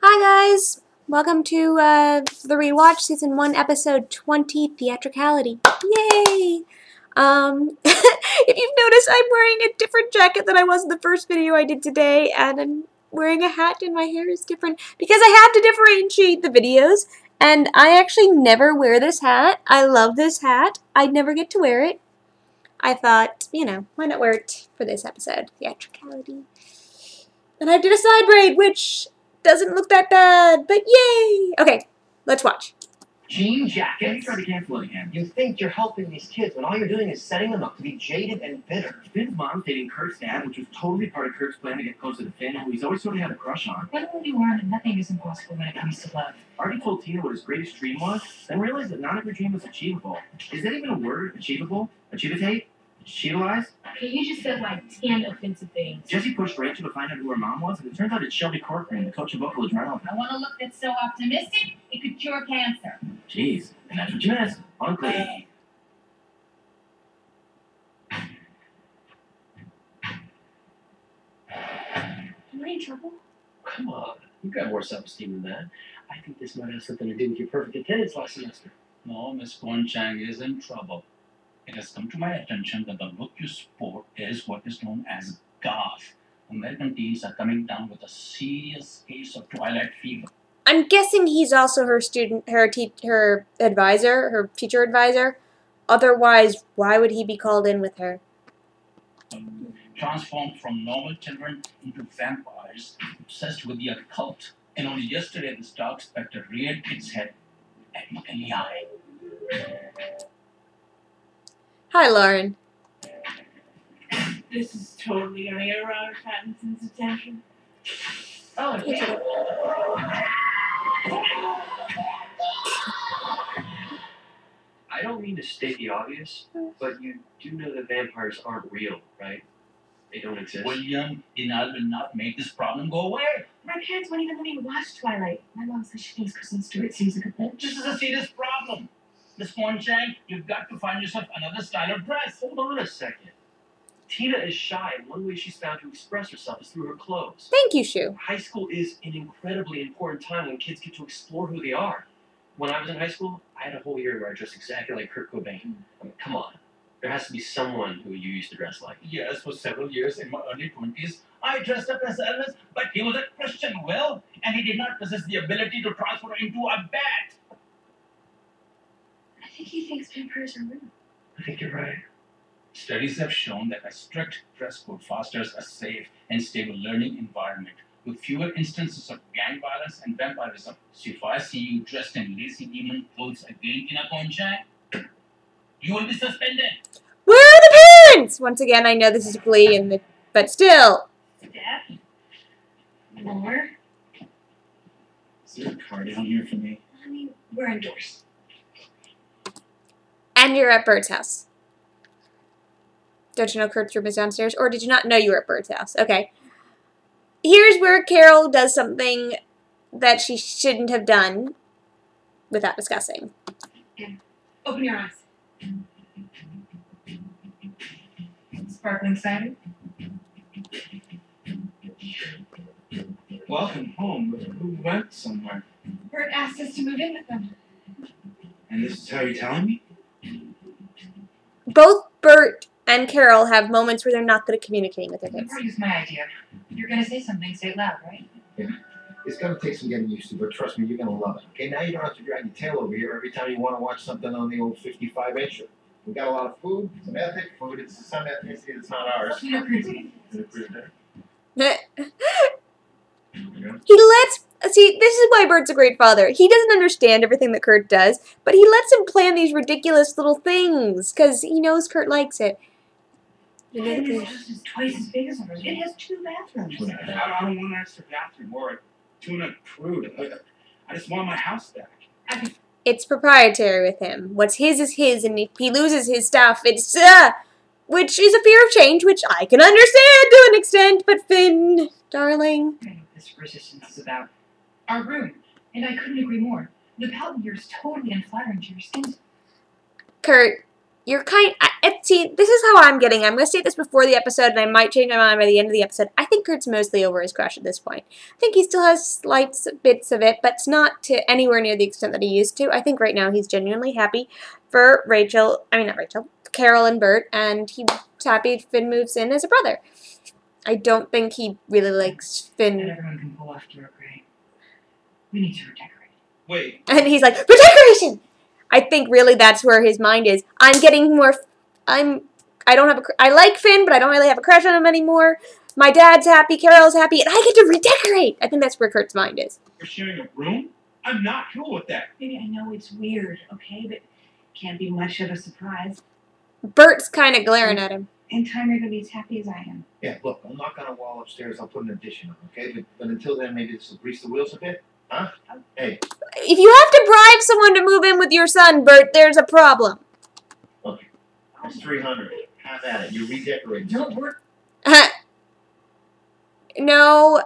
Hi guys! Welcome to the Rewatch Season 1 Episode 20, Theatricality. Yay! If you've noticed, I'm wearing a different jacket than I was in the first video I did today, and I'm wearing a hat and my hair is different because I have to differentiate the videos, and I actually never wear this hat. I love this hat. I never get to wear it. I thought, you know, why not wear it for this episode? Theatricality. And I did a side braid, which doesn't look that bad, but yay! Okay, let's watch. Jean jackets? You try to cancel it again. You think you're helping these kids when all you're doing is setting them up to be jaded and bitter. Finn's mom's dating Kurt's dad, which was totally part of Kurt's plan to get closer to Finn, who he's always sort of had a crush on. When will you learn that nothing is impossible when it comes to love? Artie told Tina what his greatest dream was, then realized that not every dream was achievable. Is that even a word? Achievable? Achievitate? Achievalize? Okay, you just said like 10 offensive things. Jesse pushed Rachel to find out who her mom was, and it turns out it's Shelby Corcoran, the coach of vocal adrenaline. I want to look that's so optimistic, it could cure cancer. Jeez, and that's what you missed on Glee. Am I in trouble? Come on, you've got more self-esteem than that. I think this might have something to do with your perfect attendance last semester. No, Miss Kwon Chang is in trouble. It has come to my attention that the look you sport is what is known as GAF. American teens are coming down with a serious case of twilight fever. I'm guessing he's also her teacher advisor. Otherwise, why would he be called in with her? Transformed from normal children into vampires, obsessed with the occult. And only yesterday, this dark specter reared its head at McKinley High. Hi, Lauren. This is totally gonna get Robert Pattinson's attention. Oh, yeah. I don't mean to state the obvious, but you do know that vampires aren't real, right? They don't exist. William, denial will not make this problem go away. My parents won't even let me watch Twilight. My mom says she thinks Kristen Stewart seems like a bitch. This is a serious problem. Miss Kwon Chang, you've got to find yourself another style of dress. Hold on a second. Tina is shy, and one way she's found to express herself is through her clothes. Thank you, Shu. High school is an incredibly important time when kids get to explore who they are. When I was in high school, I had a whole year where I dressed exactly like Kurt Cobain. I mean, come on. There has to be someone who you used to dress like. Yes, for several years in my early 20s, I dressed up as Elvis, but he was a Christian, Will, and he did not possess the ability to transfer into a bat. I think he thinks vampires are real. I think you're right. Studies have shown that a strict dress code fosters a safe and stable learning environment with fewer instances of gang violence and vampirism. So if I see you dressed in lacy demon clothes again in a Kwon Chang, you will be suspended. Where are the parents? Once again, I know this is Glee, but still. Dad? More? Is there a car down here for me? I mean, we're indoors. And you're at Bird's house. Don't you know Kurt's room is downstairs? Or did you not know you were at Bird's house? Okay. Here's where Carol does something that she shouldn't have done without discussing. Open your eyes. Sparkling cider? Welcome home. Who went somewhere? Bert asked us to move in with them. And this is how you're telling me? Both Bert and Carol have moments where they're not good at communicating with their kids. Bert used my idea. You're gonna say something, say it loud, right? Yeah. It's going to take some getting used to, but trust me, you're going to love it. Okay, now you don't have to drag your tail over here every time you want to watch something on the old 55-incher. We got a lot of food, some ethnic food. It's some ethnicity that's not ours. You know, Chrissy. He lets... See, this is why Bert's a great father. He doesn't understand everything that Kurt does, but he lets him plan these ridiculous little things, because he knows Kurt likes it. Hey, this house is twice as big as ours. It has 2 bathrooms. I don't want an extra bathroom or a tuna crude. I just want my house back. It's proprietary with him. What's his is his, and if he loses his stuff, it's, which is a fear of change, which I can understand to an extent, but Finn, darling. I know what this resistance is about. Our room. And I couldn't agree more. The palette here is totally unflattering to your skin. Kurt, See, this is how I'm getting. I'm going to state this before the episode, and I might change my mind by the end of the episode. I think Kurt's mostly over his crush at this point. I think he still has slight bits of it, but it's not to anywhere near the extent that he used to. I think right now he's genuinely happy for Carol and Bert, and he's happy Finn moves in as a brother. I don't think he really likes Finn. Not everyone can pull off Dork, right? We need to redecorate. Wait. And he's like, redecoration! I think really that's where his mind is. I like Finn, but I don't really have a crush on him anymore. My dad's happy, Carol's happy, and I get to redecorate! I think that's where Kurt's mind is. We're sharing a room? I'm not cool with that. Maybe I know it's weird, okay, but can't be much of a surprise. Bert's kind of glaring at him. In time, you're gonna be as happy as I am. Yeah, look, I'll knock on a wall upstairs. I'll put an addition on, okay? But until then, maybe this will grease the wheels a bit, huh? Hey. If you have to bribe someone to move in with your son, Bert, there's a problem. Look, it's $300. Have at it. You redecorate. No, we're... No,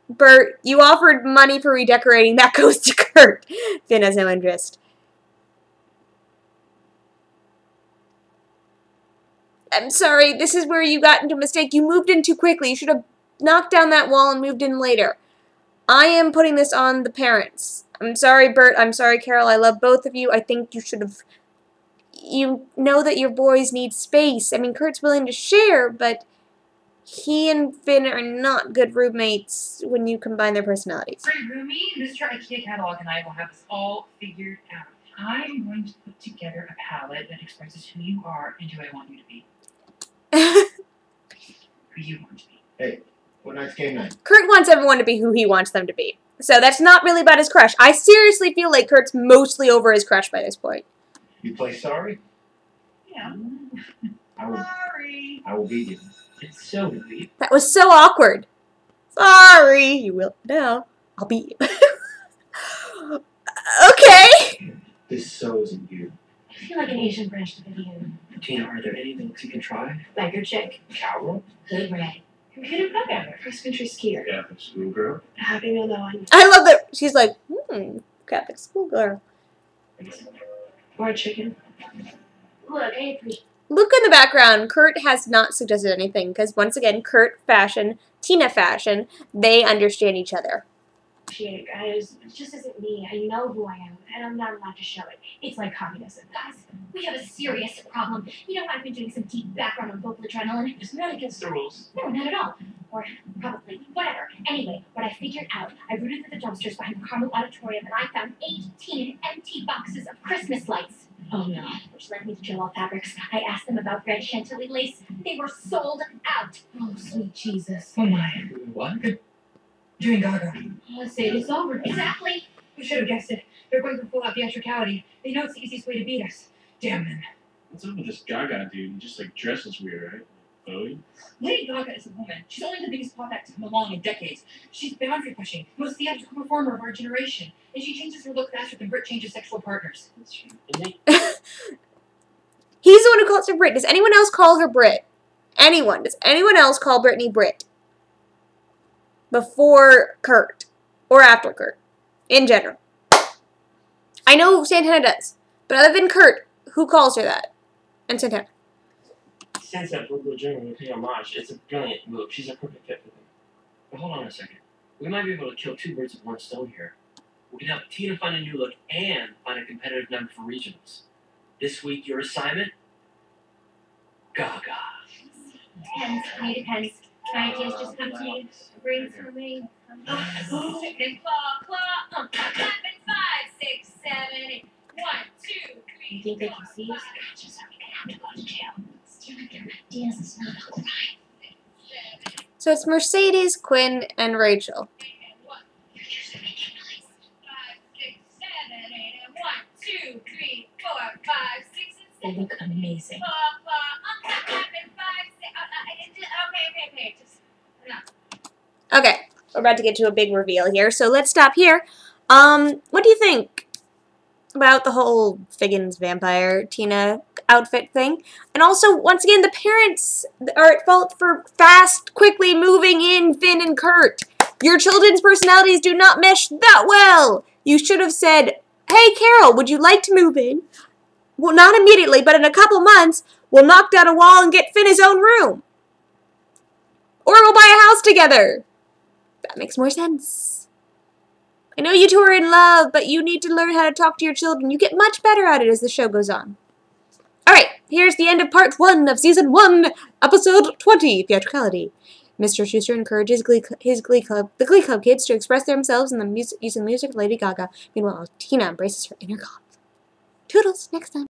Bert, you offered money for redecorating. That goes to Kurt. Finn has no interest. I'm sorry, this is where you got into a mistake. You moved in too quickly. You should have knocked down that wall and moved in later. I am putting this on the parents. I'm sorry, Bert. I'm sorry, Carol. I love both of you. I think you should have... You know that your boys need space. I mean, Kurt's willing to share, but he and Finn are not good roommates when you combine their personalities. Great roomie, Mr. IKEA catalog and I will have this all figured out. I'm going to put together a palette that expresses who you are and who I want you to be. Who you want to be. Hey, what night's game night? Kurt wants everyone to be who he wants them to be. So that's not really about his crush. I seriously feel like Kurt's mostly over his crush by this point. You play sorry? Yeah. I will beat you. It's so weird. That was so awkward. Sorry. You will now. I'll beat you. Okay. This so isn't you. I feel like an Asian branch to the Indian. Tina, are there any looks you can try? Biker chick. Cowgirl? Hood red. Computer programmer. Cross-country skier. Catholic schoolgirl? Happy meal one. I love that she's like, Catholic schoolgirl. Or a chicken. Look, I appreciate. Look in the background. Kurt has not suggested anything because once again, Kurt fashion, Tina fashion, they understand each other. It, guys. It just isn't me. I know who I am, and I'm not allowed to show it. It's like communism. Guys, we have a serious problem. You know, I've been doing some deep background on vocal adrenaline. Isn't that against the rules? No, not at all. Or probably. Whatever. Anyway, what I figured out, I rooted through the dumpsters behind the Carmel Auditorium, and I found 18 empty boxes of Christmas lights. Oh, no. Which led me to Joel Fabrics. I asked them about red chantilly lace. They were sold out. Oh, sweet Jesus. Oh, my. What? Doing Gaga. Let's say it's over. Exactly. We should have guessed it. They're going for full-out theatricality. They know it's the easiest way to beat us. Damn them. What's up with this Gaga dude? He just like dresses weird, right? Bowie? Lady Gaga is a woman. She's only the biggest pop act to come along in decades. She's boundary pushing, most theatrical performer of our generation. And she changes her look faster than Brit changes sexual partners. That's true. Isn't he? He's the one who calls her Brit. Does anyone else call her Brit? Anyone? Does anyone else call Brittany Brit? Before Kurt. Or after Kurt. In general. I know Santana does. But other than Kurt, who calls her that? And Santana. Since that Brooklyn Jr. pay homage, it's a brilliant move. She's a perfect fit for them. But hold on a second. We might be able to kill two birds with one stone here. We can help Tina find a new look and find a competitive number for regionals. This week, your assignment? Gaga. Depends. It depends. Ideas just come to me. Bring to me. Claw. 5, 6, 7, 8. 1, 2, 3. You think they can see us? Just so we can have to go to jail. Stealing their ideas is not a crime. So it's Mercedes, Quinn, and Rachel. You're just making noise. 5, 6, 7, 8, and 1, 2, 3, 4, 5, 6, and 7. They look amazing. Okay. Just enough. Okay, we're about to get to a big reveal here, so let's stop here. What do you think about the whole Figgins vampire Tina outfit thing? And also, once again, the parents are at fault for quickly moving in Finn and Kurt. Your children's personalities do not mesh that well. You should have said, hey, Carol, would you like to move in? well, not immediately, but in a couple months, we'll knock down a wall and get Finn his own room. Or we'll buy a house together. That makes more sense. I know you two are in love, but you need to learn how to talk to your children. You get much better at it as the show goes on. Alright, here's the end of part 1 of season 1, episode 20, Theatricality. Mr. Schuster encourages the Glee Club kids to express themselves using the music of Lady Gaga. Meanwhile, Tina embraces her inner goth. Toodles, next time.